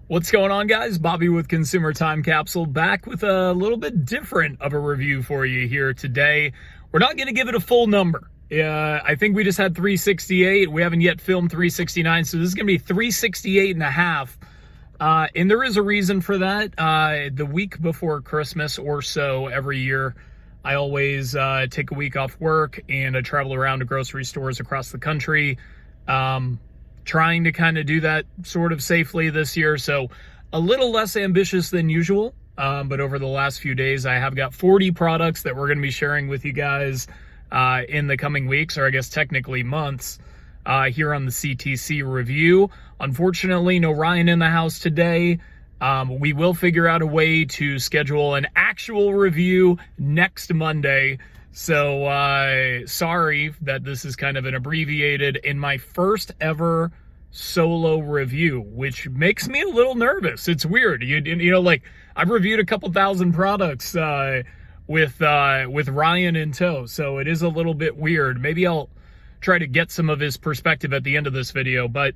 What's going on, guys? Bobby with Consumer Time Capsule, back with a little bit different of a review for you here today. We're not going to give it a full number. I think we just had 368. We haven't yet filmed 369, so this is going to be 368 and a half. And there is a reason for that. The week before Christmas or so every year, I always take a week off work and I travel around to grocery stores across the country. Trying to kind of do that sort of safely this year, so a little less ambitious than usual, but over the last few days I have got 40 products that we're going to be sharing with you guys in the coming weeks, or I guess technically months, here on the CTC review. Unfortunately, no Ryan in the house today. We will figure out a way to schedule an actual review next Monday. So sorry that this is kind of an abbreviated in my first ever solo review, which makes me a little nervous. It's weird. You know, like, I've reviewed a couple thousand products with Ryan in tow, so it is a little bit weird. Maybe I'll try to get some of his perspective at the end of this video. But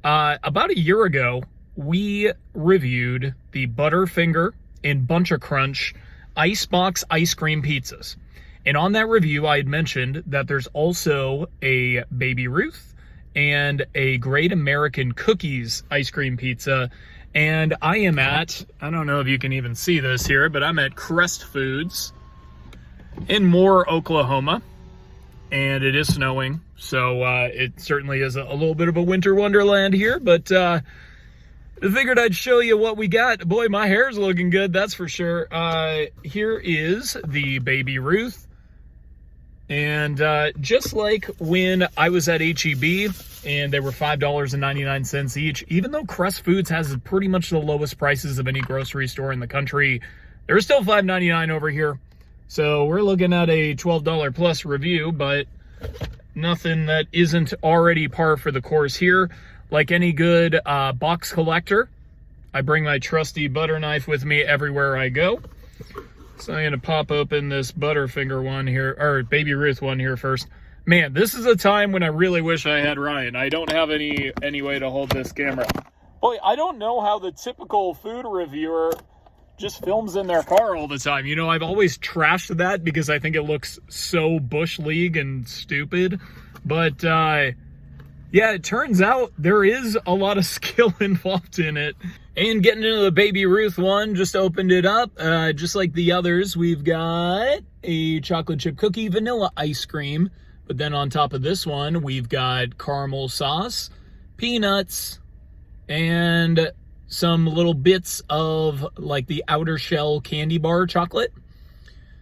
about a year ago, we reviewed the Butterfinger and Bunch of Crunch Icebox ice cream pizzas. And on that review, I had mentioned that there's also a Baby Ruth and a Great American Cookies ice cream pizza. And I am at, I don't know if you can even see this here, but I'm at Crest Foods in Moore, Oklahoma. And it is snowing, so it certainly is a little bit of a winter wonderland here. But I figured I'd show you what we got. Boy, my hair's looking good, that's for sure. Here is the Baby Ruth. And just like when I was at H-E-B and they were $5.99 each, even though Crest Foods has pretty much the lowest prices of any grocery store in the country, they're still $5.99 over here. So we're looking at a $12 plus review, but nothing that isn't already par for the course here. Like any good box collector, I bring my trusty butter knife with me everywhere I go. So I'm going to pop open this Butterfinger one here, or Baby Ruth one here first. Man, this is a time when I really wish I had Ryan. I don't have any way to hold this camera. Boy, I don't know how the typical food reviewer just films in their car all the time. You know, I've always trashed that because I think it looks so Bush League and stupid. But, yeah, it turns out there is a lot of skill involved in it. And getting into the Baby Ruth one, just opened it up. Just like the others, we've got a chocolate chip cookie vanilla ice cream. But then on top of this one, we've got caramel sauce, peanuts, and some little bits of like the outer shell candy bar chocolate.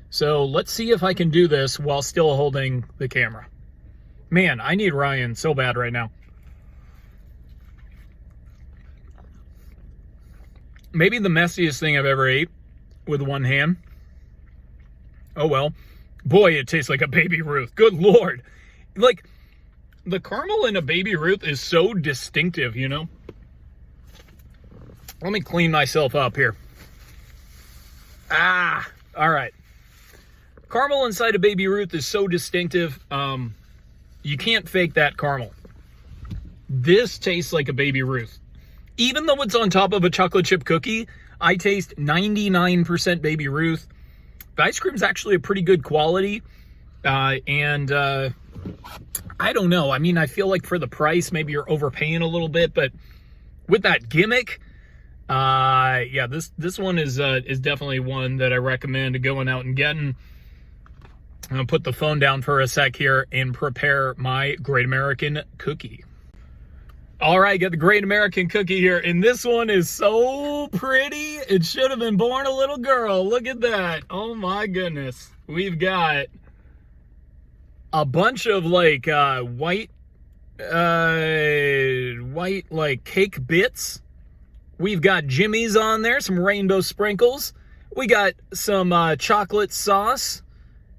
So let's see if I can do this while still holding the camera. Man, I need Ryan so bad right now. Maybe the messiest thing I've ever ate with one hand. Oh well. Boy, it tastes like a Baby Ruth. Good Lord. Like, the caramel in a Baby Ruth is so distinctive, you know? Let me clean myself up here. All right. Caramel inside a Baby Ruth is so distinctive. You can't fake that caramel. This tastes like a Baby Ruth. Even though it's on top of a chocolate chip cookie, I taste 99% Baby Ruth. The ice cream is actually a pretty good quality. And I don't know. I mean, I feel like for the price, maybe you're overpaying a little bit. But with that gimmick, yeah, this one is definitely one that I recommend going out and getting. I'm going to put the phone down for a sec here and prepare my Great American Cookie. All right, got the Great American Cookie here, and this one is so pretty. It should have been born a little girl. Look at that. Oh my goodness. We've got a bunch of like white like cake bits. We've got jimmies on there, some rainbow sprinkles. We got some chocolate sauce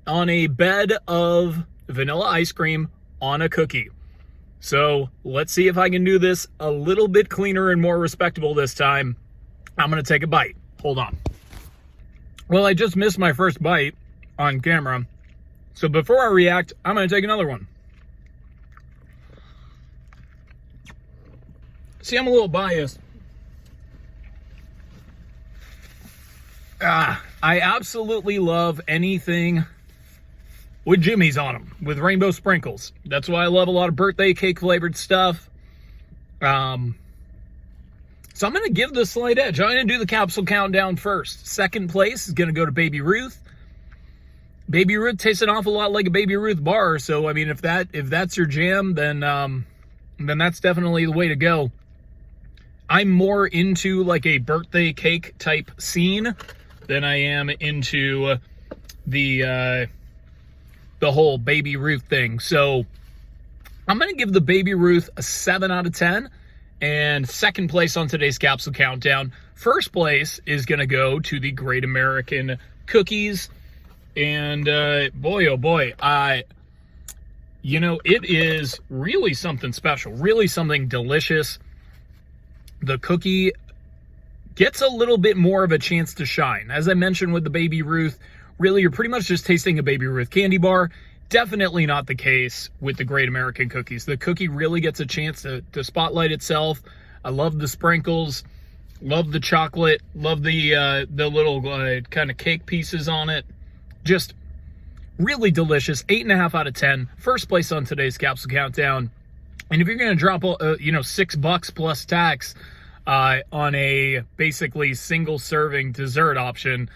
on a bed of vanilla ice cream on a cookie. So let's see if I can do this a little bit cleaner and more respectable this time. I'm going to take a bite. Hold on. Well, I just missed my first bite on camera. So before I react, I'm going to take another one. See, I'm a little biased. I absolutely love anything with jimmies on them, with rainbow sprinkles. That's why I love a lot of birthday cake flavored stuff. So I'm going to give the slight edge. I'm going to do the capsule countdown first. Second place is going to go to Baby Ruth. Baby Ruth tastes an awful lot like a Baby Ruth bar. So, I mean, if that's your jam, then that's definitely the way to go. I'm more into like a birthday cake type scene than I am into the whole Baby Ruth thing. So I'm going to give the Baby Ruth a 7 out of 10. And second place on today's capsule countdown. First place is going to go to the Great American Cookies. And boy, oh boy, it is really something special, really something delicious. The cookie gets a little bit more of a chance to shine. As I mentioned with the Baby Ruth, really you're pretty much just tasting a Baby Ruth candy bar. Definitely not the case with the Great American Cookies. The cookie really gets a chance to spotlight itself. I love the sprinkles, love the chocolate, love the little kind of cake pieces on it. Just really delicious. 8.5 out of 10. First place on today's capsule countdown. And if you're going to drop, $6 plus tax on a basically single serving dessert option,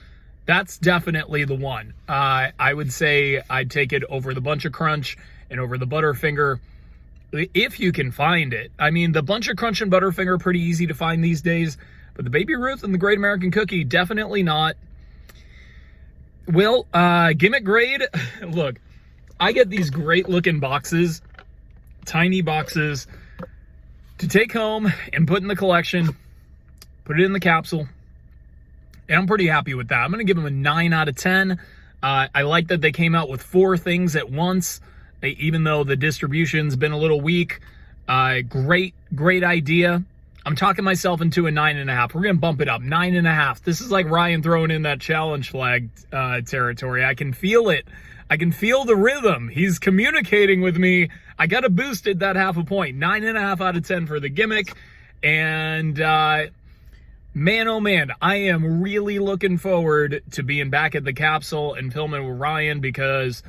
that's definitely the one. I would say I'd take it over the Bunch of Crunch and over the Butterfinger if you can find it. I mean, the Bunch of Crunch and Butterfinger are pretty easy to find these days, but the Baby Ruth and the Great American Cookie, definitely not. Well, gimmick grade, look, I get these great looking boxes, tiny boxes, to take home and put in the collection, put it in the capsule. And I'm pretty happy with that. I'm going to give them a 9 out of 10. I like that they came out with 4 things at once, even though the distribution's been a little weak. Great idea. I'm talking myself into a 9.5. We're going to bump it up. 9.5. This is like Ryan throwing in that challenge flag territory. I can feel it. I can feel the rhythm. He's communicating with me. I got to boost it that half a point. 9.5 out of 10 for the gimmick. And man, oh man, I am really looking forward to being back at the capsule and filming with Ryan, because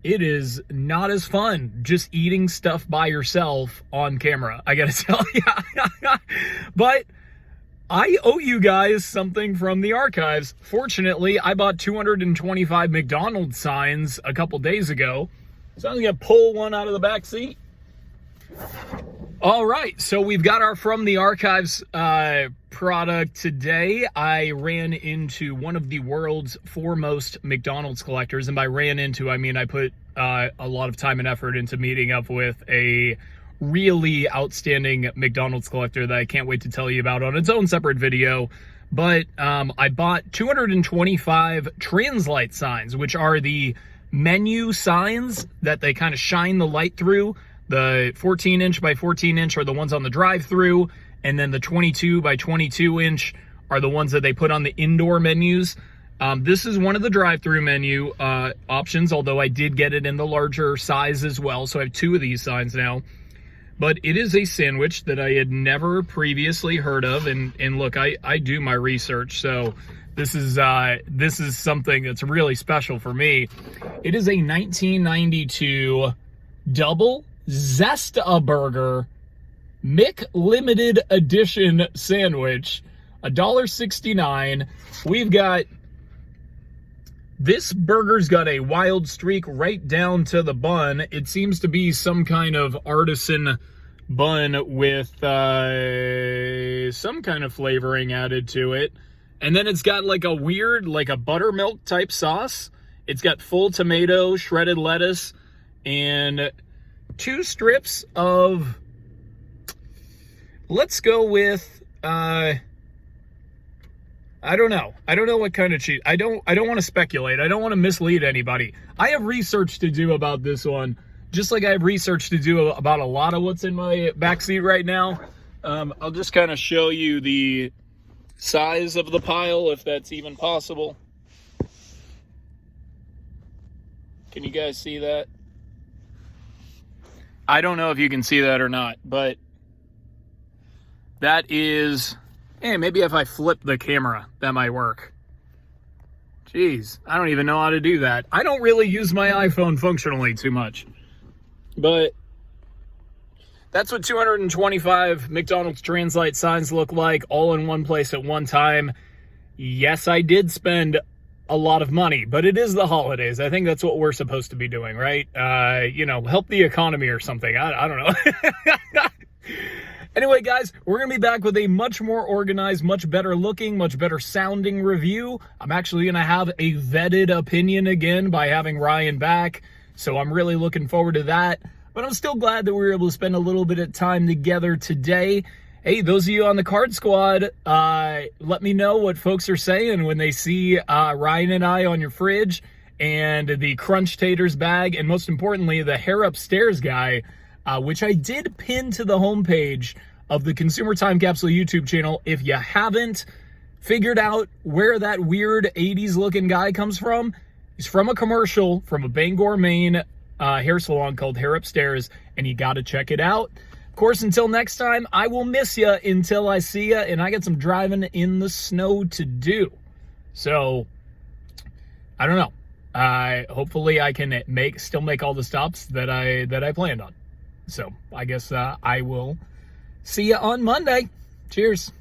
it is not as fun just eating stuff by yourself on camera, I gotta tell you. But I owe you guys something from the archives. Fortunately, I bought 225 McDonald's signs a couple days ago, so I'm gonna pull one out of the back seat. All right, so we've got our From the Archives product today. I ran into one of the world's foremost McDonald's collectors, and by ran into, I mean I put a lot of time and effort into meeting up with a really outstanding McDonald's collector that I can't wait to tell you about on its own separate video. But I bought 225 Translight signs, which are the menu signs that they kind of shine the light through. The 14-inch by 14-inch are the ones on the drive-through, and then the 22 by 22-inch are the ones that they put on the indoor menus. This is one of the drive-through menu options, although I did get it in the larger size as well, so I have 2 of these signs now. But it is a sandwich that I had never previously heard of, and look, I do my research, so this is something that's really special for me. It is a 1992 double Zesta-Burger Limited Edition sandwich, $1.69. We've got, this burger's got a wild streak right down to the bun. It seems to be some kind of artisan bun with some kind of flavoring added to it. And then it's got like a weird, like a buttermilk type sauce. It's got full tomato, shredded lettuce, and 2 strips of, let's go with, I don't know what kind of cheese. I don't want to speculate. I don't want to mislead anybody. I have research to do about this one, just like I have research to do about a lot of what's in my backseat right now. I'll just kind of show you the size of the pile, if that's even possible. Can you guys see that? I don't know if you can see that or not, but that is, hey, maybe if I flip the camera, that might work. Jeez, I don't even know how to do that. I don't really use my iPhone functionally too much. But that's what 225 McDonald's Translite signs look like, all in one place at one time. Yes, I did spend a lot of money, but it is the holidays. I think that's what we're supposed to be doing, right? Help the economy or something. I don't know. Anyway, guys, we're going to be back with a much more organized, much better looking, much better sounding review. I'm actually going to have a vetted opinion again by having Ryan back, so I'm really looking forward to that. But I'm still glad that we were able to spend a little bit of time together today. Hey, those of you on the Card Squad, let me know what folks are saying when they see Ryan and I on your fridge, and the Crunch Taters bag, and most importantly, the Hair Upstairs guy, which I did pin to the homepage of the Consumer Time Capsule YouTube channel. If you haven't figured out where that weird 80s looking guy comes from, he's from a commercial from a Bangor, Maine hair salon called Hair Upstairs, and you got to check it out. Of course, until next time, I will miss you until I see you, and I got some driving in the snow to do. So, I don't know. Hopefully I can still make all the stops that I planned on. So, I guess I will see you on Monday. Cheers.